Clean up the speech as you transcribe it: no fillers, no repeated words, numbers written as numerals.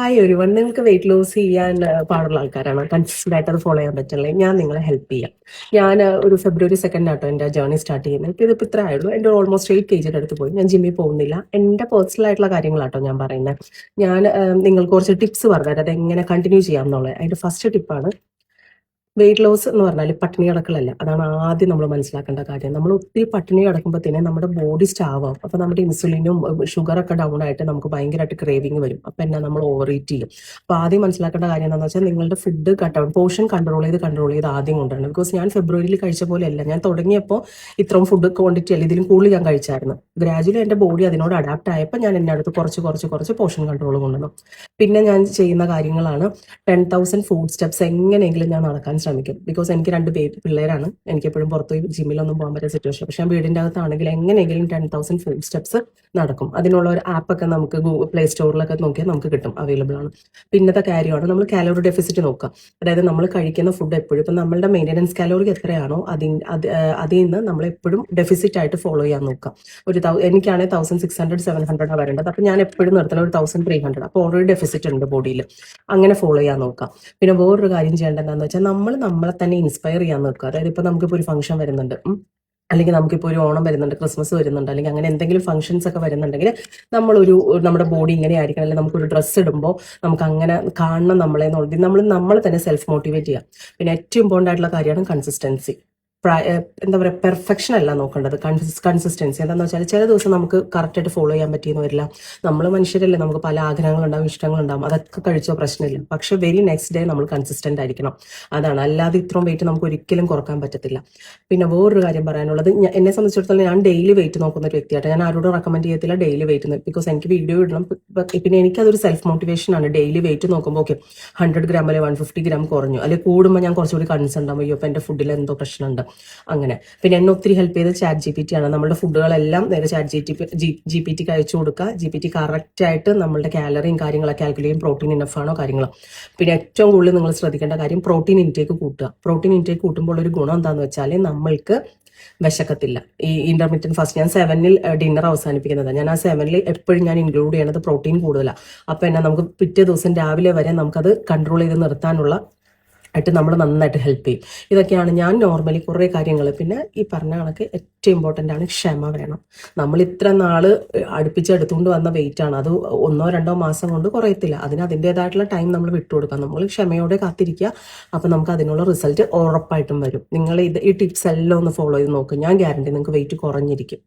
Hi everyone. നിങ്ങൾക്ക് weight loss ചെയ്യാൻ പാടുള്ള ആൾക്കാരാണ്, കൺസിസ്റ്റന്റ് ആയിട്ട് അത് ഫോളോ ചെയ്യാൻ പറ്റില്ലേ? ഞാൻ നിങ്ങളെ ഹെൽപ്പ് ചെയ്യാം. ഞാൻ ഒരു ഫെബ്രുവരി 2 ആട്ടോ എൻ്റെ ജേർണി സ്റ്റാർട്ട് ചെയ്യുന്നത്. എനിക്ക് ഇതിപ്പോൾ ഇത്ര ആയുള്ളൂ. എൻ്റെ ഓൾമോസ്റ്റ് 8 kg അടുത്ത് പോയി. ഞാൻ ജിമ്മിൽ പോകുന്നില്ല. എൻ്റെ പേഴ്സണൽ ആയിട്ടുള്ള കാര്യങ്ങളാട്ടോ ഞാൻ പറയുന്നത്. ഞാൻ നിങ്ങൾക്ക് കുറച്ച് ടിപ്സ് പറഞ്ഞുതരാം, അത് എങ്ങനെ കണ്ടിന്യൂ ചെയ്യാം എന്നുള്ളത്. അതിൻ്റെ ഫസ്റ്റ് ടിപ്പാണ്, വെയിറ്റ് ലോസ് എന്ന് പറഞ്ഞാൽ പട്ടിണി കിടക്കലല്ല. അതാണ് ആദ്യം നമ്മൾ മനസ്സിലാക്കേണ്ട കാര്യം. നമ്മൾ ഒത്തിരി പട്ടിണി കിടക്കുമ്പോൾ തന്നെ നമ്മുടെ ബോഡി സ്റ്റാവാം. അപ്പോൾ നമ്മുടെ ഇൻസുലിനും ഷുഗറൊക്കെ ഡൗൺ ആയിട്ട് നമുക്ക് ഭയങ്കരമായിട്ട് ക്രേവിങ് വരും. അപ്പോൾ എന്നാ നമ്മൾ ഓവർ ഈറ്റ് ചെയ്യും. അപ്പോൾ ആദ്യം മനസ്സിലാക്കേണ്ട കാര്യം എന്താണെന്ന് വെച്ചാൽ, നിങ്ങളുടെ ഫുഡ് പോർഷൻ കൺട്രോൾ ചെയ്ത് ആദ്യം കൊണ്ടുവരണം. ബിക്കോസ് ഞാൻ ഫെബ്രുവരിയിൽ കഴിച്ച പോലെയല്ല. ഞാൻ തുടങ്ങിയപ്പോൾ ഇത്രയും ഫുഡ് ക്വാണ്ടിറ്റി അല്ല, ഇതിലും കൂടുതൽ ഞാൻ കഴിച്ചായിരുന്നു. ഗ്രാജുവലി എൻ്റെ ബോഡി അതിനോട് അഡാപ്റ്റ് ആയപ്പോൾ ഞാൻ എൻ്റെ അടുത്ത് കുറച്ച് പോർഷൻ കൺട്രോൾ കൊണ്ടുവന്നു. പിന്നെ ഞാൻ ചെയ്യുന്ന കാര്യങ്ങളാണ് 10,000 ഫുഡ് സ്റ്റെപ്സ് എങ്ങനെയെങ്കിലും ഞാൻ നടക്കാൻ ശ്രമിക്കും. ബിക്കോസ് എനിക്ക് 2 പിള്ളേരാണ്. എനിക്ക് എപ്പോഴും പുറത്ത് പോയി ജിമ്മിലൊന്നും പോകാൻ പറ്റുന്ന സിറ്റുവേഷൻ. പക്ഷെ ഞാൻ വീടിൻ്റെ അകത്താണെങ്കിൽ എങ്ങനെയെങ്കിലും 10,000 ഫുഡ് സ്റ്റെപ്സ് നടക്കും. അതിനുള്ള ഒരു ആപ്പൊക്കെ നമുക്ക് പ്ലേ സ്റ്റോറിലൊക്കെ നോക്കിയാൽ നമുക്ക് കിട്ടും, അവൈലബിൾ ആണ്. പിന്നത്തെ കാര്യമാണ് നമ്മൾ കാലോറി ഡെഫിസിറ്റ് നോക്കുക. അതായത് നമ്മൾ കഴിക്കുന്ന ഫുഡ് എപ്പോഴും ഇപ്പം നമ്മളുടെ മെയിൻ്റെനൻസ് കാലോറി എത്രയാണോ അതിൽ നിന്ന് നമ്മൾ എപ്പോഴും ഡെഫിസിറ്റ് ആയിട്ട് ഫോളോ ചെയ്യാൻ നോക്കുക. എനിക്കാണെങ്കിൽ 1600-700 വരേണ്ടത്. അപ്പം ഞാൻ എപ്പോഴും നിർത്തുന്ന ഒരു 1300. അപ്പോൾ ഓൾറെഡി ഡെഫിസിറ്റ് ഉണ്ട് ബോഡിയിൽ. അങ്ങനെ ഫോളോ ചെയ്യാൻ നോക്കാം. പിന്നെ വേറൊരു കാര്യം ചെയ്യേണ്ടത് എന്താണെന്ന് വെച്ചാൽ, നമ്മളെ തന്നെ ഇൻസ്പയർ ചെയ്യാൻ നോക്കുക. അതായത് ഇപ്പൊ നമുക്കിപ്പോൾ ഒരു ഫംഗ്ഷൻ വരുന്നുണ്ട്, അല്ലെങ്കിൽ നമുക്കിപ്പോൾ ഒരു ഓണം വരുന്നുണ്ട്, ക്രിസ്മസ് വരുന്നുണ്ട്, അല്ലെങ്കിൽ അങ്ങനെ എന്തെങ്കിലും ഫംഗ്ഷൻസ് ഒക്കെ വരുന്നുണ്ടെങ്കിൽ നമ്മുടെ ബോഡി ഇങ്ങനെ ആയിരിക്കണം, അല്ലെങ്കിൽ നമുക്കൊരു ഡ്രസ്സ് ഇടുമ്പോൾ നമുക്ക് അങ്ങനെ കാണണം നമ്മളെ നമ്മൾ തന്നെ സെൽഫ് മോട്ടിവേറ്റ് ചെയ്യാം. പിന്നെ ഏറ്റവും ഇമ്പോർട്ടൻ്റ് ആയിട്ടുള്ള കാര്യമാണ് കൺസിസ്റ്റൻസി. എന്താ പറയുക, പെർഫെക്ഷൻ അല്ല നോക്കേണ്ടത്, കൺസിസ്റ്റൻസി. എന്താണെന്ന് വെച്ചാൽ ചില ദിവസം നമുക്ക് കറക്റ്റായിട്ട് ഫോളോ ചെയ്യാൻ പറ്റിയെന്ന് വരില്ല. നമ്മൾ മനുഷ്യരല്ലേ, നമുക്ക് പല ആഗ്രഹങ്ങളുണ്ടാവും, ഇഷ്ടങ്ങളുണ്ടാവും. അതൊക്കെ കഴിച്ചോ പ്രശ്നമില്ല. പക്ഷെ വെരി നെക്സ്റ്റ് ഡേ നമ്മൾ കൺസിസ്റ്റന്റ് ആയിരിക്കണം. അതാണ്. അല്ലാതെ ഇത്രയും വെയിറ്റ് നമുക്ക് ഒരിക്കലും കുറക്കാൻ പറ്റത്തില്ല. പിന്നെ വേറൊരു കാര്യം പറയാനുള്ളത്, എന്നെ സംബന്ധിച്ചിടത്തോളം ഞാൻ ഡെയിലി വെയിറ്റ് നോക്കുന്ന ഒരു വ്യക്തിയായിട്ട്. ഞാൻ ആരോടും റെക്കമെൻഡ് ചെയ്യത്തില്ല ഡെയിലി വെയിറ്റ്, ബിക്കോസ് എനിക്ക് വീഡിയോ ഇടണം. പിന്നെ എനിക്കതൊരു സെൽഫ് മോട്ടിവേഷൻ ആണ്. ഡെയിലി വെയിറ്റ് നോക്കുമ്പോൾ ഓക്കെ 100 ഗ്രാം അല്ലെങ്കിൽ 150 ഗ്രാം കുറഞ്ഞു, അല്ലെങ്കിൽ കൂടുമ്പോൾ ഞാൻ കുറച്ചുകൂടി കൺസേൺ ഉണ്ടാവും, അയ്യോ അപ്പം എൻ്റെ ഫുഡിൽ എന്തോ പ്രശ്നമുണ്ട് അങ്ങനെ. പിന്നെ എന്നെ ഒത്തിരി ഹെൽപ്പ് ചെയ്ത് ചാറ്റ് GPT ആണ്. നമ്മുടെ ഫുഡുകളെല്ലാം നേരെ ചാറ്റ് GPTക്ക് അയച്ചു കൊടുക്കുക. GPT കറക്റ്റ് ആയിട്ട് നമ്മളുടെ കാലറിയും കാര്യങ്ങളൊക്കെ കാൽക്കുലേറ്റ് ചെയ്യും, പ്രോട്ടീൻ ഇനഫ് ആണോ കാര്യങ്ങൾ. പിന്നെ ഏറ്റവും കൂടുതൽ നിങ്ങൾ ശ്രദ്ധിക്കേണ്ട കാര്യം, പ്രോട്ടീൻ ഇൻടേക്ക് കൂട്ടുക. പ്രോട്ടീൻ ഇൻടേക്ക് കൂട്ടുമ്പോൾ ഒരു ഗുണം എന്താണെന്ന് വെച്ചാൽ, നമ്മൾക്ക് വിശക്കത്തില്ല. ഈ ഇന്റർമീഡിയറ്റ് ഫാസ്റ്റ് ഞാൻ 7-ൽ ഡിന്നർ അവസാനിപ്പിക്കുന്നത്. ഞാൻ ആ 7-ൽ എപ്പോഴും ഞാൻ ഇൻക്ലൂഡ് ചെയ്യണത് പ്രോട്ടീൻ കൂടുതലാണ്. അപ്പോൾ എന്നാ നമുക്ക് പിറ്റേ ദിവസം രാവിലെ വരെ നമുക്കത് കൺട്രോൾ ചെയ്ത് നിർത്താനുള്ള ആയിട്ട് നമ്മൾ നന്നായിട്ട് ഹെൽപ്പ് ചെയ്യും. ഇതൊക്കെയാണ് ഞാൻ നോർമലി കുറേ കാര്യങ്ങൾ. പിന്നെ ഈ പറഞ്ഞ കണക്ക് ഏറ്റവും ഇമ്പോർട്ടൻ്റ് ആണ് ക്ഷമ വേണം. നമ്മൾ ഇത്ര നാൾ അടുപ്പിച്ചെടുത്തുകൊണ്ട് വന്ന വെയിറ്റ് ആണ്, അത് 1-2 മാസം കൊണ്ട് കുറയത്തില്ല. അതിൻ്റെതായിട്ടുള്ള ടൈം നമ്മൾ വിട്ടുകൊടുക്കാം. നമ്മൾ ക്ഷമയോടെ കാത്തിരിക്കുക. അപ്പം നമുക്ക് അതിനുള്ള റിസൾട്ട് ഉറപ്പായിട്ടും വരും. നിങ്ങൾ ഈ ടിപ്സ് എല്ലാം ഒന്ന് ഫോളോ ചെയ്ത് നോക്കും. ഞാൻ ഗ്യാരണ്ടി നിങ്ങൾക്ക് വെയിറ്റ് കുറഞ്ഞിരിക്കും.